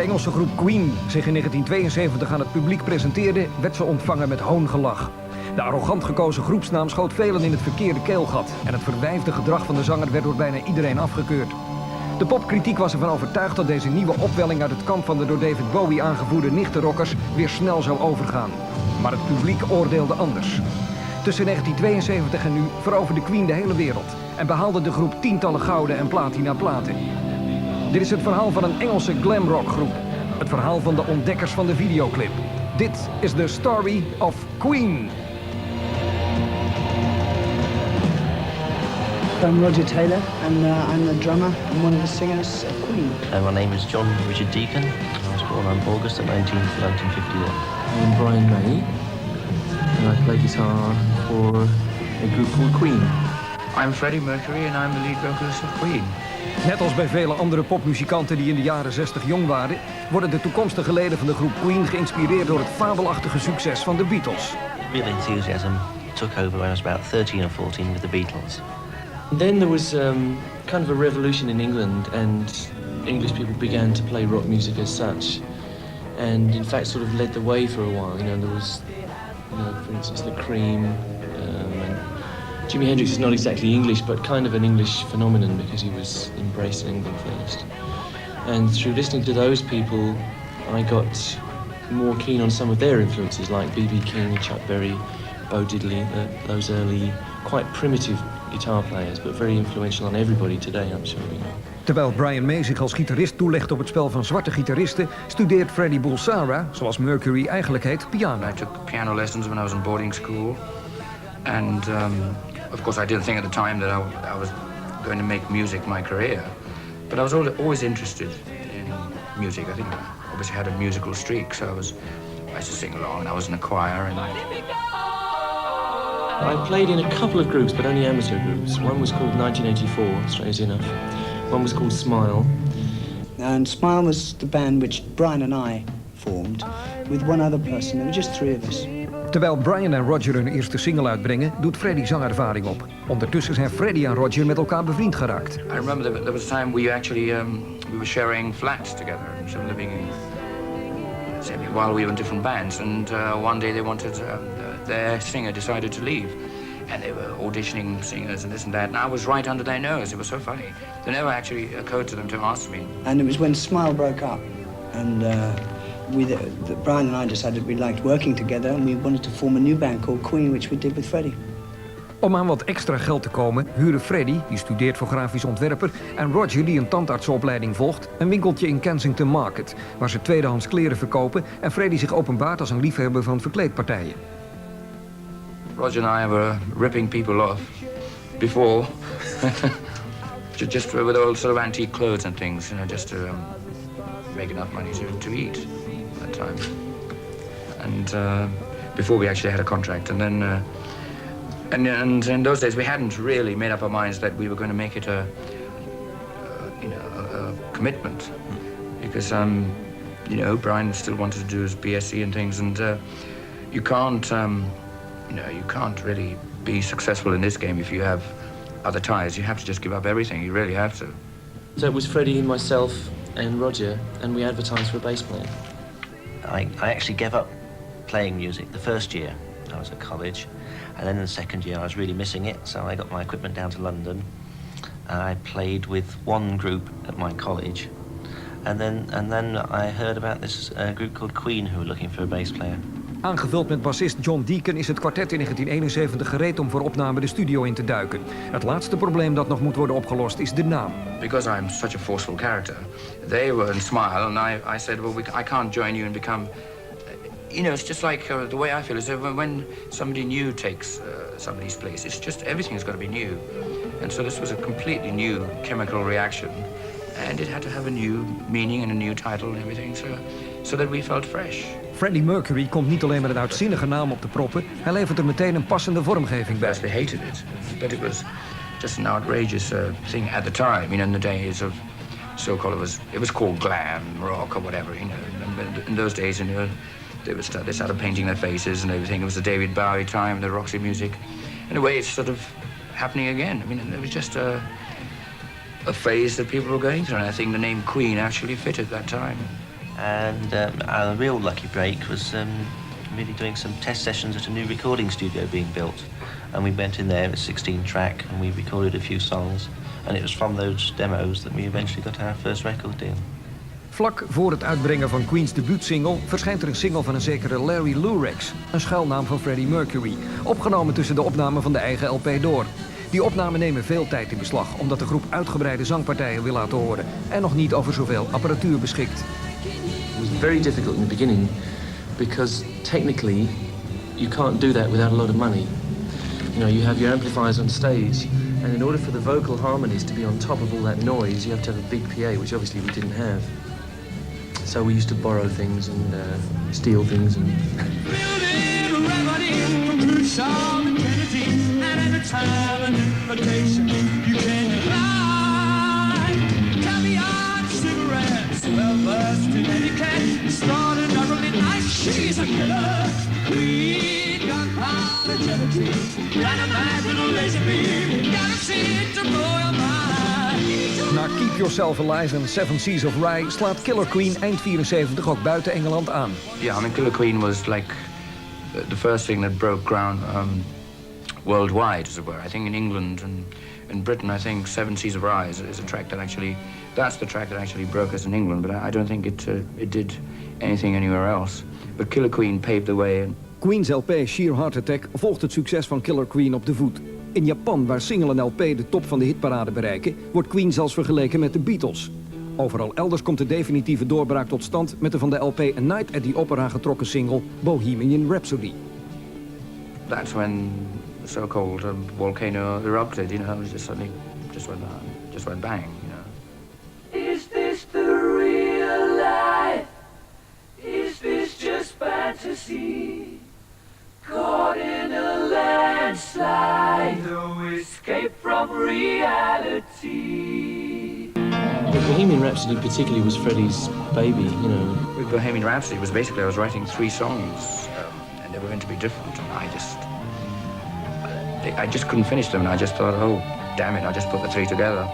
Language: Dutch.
Engelse groep Queen zich in 1972 aan het publiek presenteerde, werd ze ontvangen met hoongelach. De arrogant gekozen groepsnaam schoot velen in het verkeerde keelgat en het verwijfde gedrag van de zanger werd door bijna iedereen afgekeurd. De popkritiek was ervan overtuigd dat deze nieuwe opwelling uit het kamp van de door David Bowie aangevoerde nichtenrockers weer snel zou overgaan. Maar het publiek oordeelde anders. Tussen 1972 en nu veroverde Queen de hele wereld en behaalde de groep tientallen gouden en platina platen. Dit is het verhaal van een Engelse glamrockgroep. Het verhaal van de ontdekkers van de videoclip. Dit is The Story of Queen. I'm Roger Taylor and I'm the drummer and one of the singers of Queen. My name is John Richard Deacon. I was born on August the 19th, 1951. I'm Brian May and I play guitar for a group called Queen. I'm Freddie Mercury and I'm the lead vocalist of Queen. Net als bij vele andere popmuzikanten die in de jaren 60 jong waren, worden de toekomstige leden van de groep Queen geïnspireerd door het fabelachtige succes van de Beatles. Real enthusiasm took over when I was about 13 or 14 with the Beatles. Then there was kind of a revolution in England and English people began to play rock music as such. And in fact sort of led the way for a while. You know, there was, for instance, the Cream. And Jimi Hendrix is not exactly English, but kind of an English phenomenon because he was embraced in England first. And through listening to those people, I got more keen on some of their influences, like B.B. King, Chuck Berry, Bo Diddley, those early, quite primitive guitar players, but very influential on everybody today, I'm sure you know. Terwijl Brian May zich als gitarist toelegt op het spel van zwarte gitaristen, studeert Freddie Bulsara, zoals Mercury eigenlijk heet, piano. I took piano lessons when I was in boarding school. And of course I didn't think at the time that I was going to make music my career. But I was always interested in music. I think I obviously had a musical streak, so I used to sing along and I was in a choir. And I played in a couple of groups, but only amateur groups. One was called 1984, strangely enough. One was called Smile. And Smile was the band which Brian and I formed with one other person. There were just three of us. Terwijl Brian en Roger hun eerste single uitbrengen, doet Freddie zangervaring op. Ondertussen zijn Freddie en Roger met elkaar bevriend geraakt. I remember there was a time we actually we were sharing flats together, so living in while we were in different bands. And one day they wanted their singer decided to leave, and they were auditioning singers and this and that. And I was right under their nose. It was so funny. It never actually occurred to them to ask me. And it was when Smile broke up, and Brian and I decided we liked working together, and we wanted to form a new band called Queen, which we did with Freddie. Om aan wat extra geld te komen, huren Freddie, die studeert voor grafisch ontwerper, en Roger, die een tandartsopleiding volgt, een winkeltje in Kensington Market, waar ze tweedehands kleren verkopen en Freddie zich openbaart als een liefhebber van verkleedpartijen. Roger and I were ripping people off before, just with all sort of antique clothes and things, just to make enough money to eat at that time. And before we actually had a contract, and then and in those days we hadn't really made up our minds that we were going to make it a commitment, because Brian still wanted to do his BSc and things, and you can't really be successful in this game if you have other ties. You have to just give up everything. You really have to. So it was Freddie and myself and Roger, and we advertised for a bass player. I actually gave up playing music the first year I was at college, and then in the second year I was really missing it, so I got my equipment down to London. I played with one group at my college, and then I heard about this group called Queen who were looking for a bass player. Aangevuld met bassist John Deacon is het kwartet in 1971 gereed om voor opname de studio in te duiken. Het laatste probleem dat nog moet worden opgelost is de naam. Because I'm such a forceful character, they were in Smile, and I said, well, I can't join you and become... it's just like the way I feel is that when somebody new takes somebody's place, it's just everything's got to be new. And so this was a completely new chemical reaction, and it had to have a new meaning and a new title and everything, so that we felt fresh. Freddie Mercury komt niet alleen met een uitzinnige naam op de proppen, hij levert er meteen een passende vormgeving bij. They hated it, but it was just an outrageous thing at the time. In the days of so-called, it was called glam rock or whatever. In those days, they started painting their faces and everything. It was the David Bowie time, the Roxy music. In a way, it's sort of happening again. It was just a phase that people were going through, and I think the name Queen actually fitted that time. And our real lucky break was really doing some test sessions at a new recording studio being built. And we went in there, a 16-track, and we recorded a few songs. And it was from those demos that we eventually got our first record deal. Vlak voor het uitbrengen van Queen's debuutsingle verschijnt er een single van een zekere Larry Lurex, een schuilnaam van Freddie Mercury, opgenomen tussen de opnamen van de eigen LP door. Die opnamen nemen veel tijd in beslag, omdat de groep uitgebreide zangpartijen wil laten horen en nog niet over zoveel apparatuur beschikt. It was very difficult in the beginning because technically you can't do that without a lot of money. You know, you have your amplifiers on stage, and in order for the vocal harmonies to be on top of all that noise, you have to have a big PA, which obviously we didn't have. So we used to borrow things and steal things and... Na Keep Yourself Alive en Seven Seas of Rye slaat Killer Queen eind 74 ook buiten Engeland aan. Yeah, I mean, Killer Queen was like the first thing that broke ground worldwide, as it were. I think in England and in Britain, I think Seven Seas of Rye is a track that actually, that's the track that actually broke us in England, but I don't think it did anything anywhere else. But Killer Queen paved the way. Queen's LP Sheer Heart Attack volgt het succes van Killer Queen op de voet. In Japan, waar single en LP de top van de hitparade bereiken, wordt Queen zelfs vergeleken met de Beatles. Overal elders komt de definitieve doorbraak tot stand met de van de LP A Night at the Opera getrokken single Bohemian Rhapsody. That's when the so-called volcano erupted, you know, it just suddenly just went bang, you know. Is this the real life? Is this just fantasy? Caught in a landslide, no escape from reality. Bohemian Rhapsody particularly was Freddie's baby, you know. With Bohemian Rhapsody, it was basically I was writing 3 songs, and they were going to be different, and I just couldn't finish them, and I just thought, oh, damn it, I'll just put the 3 together.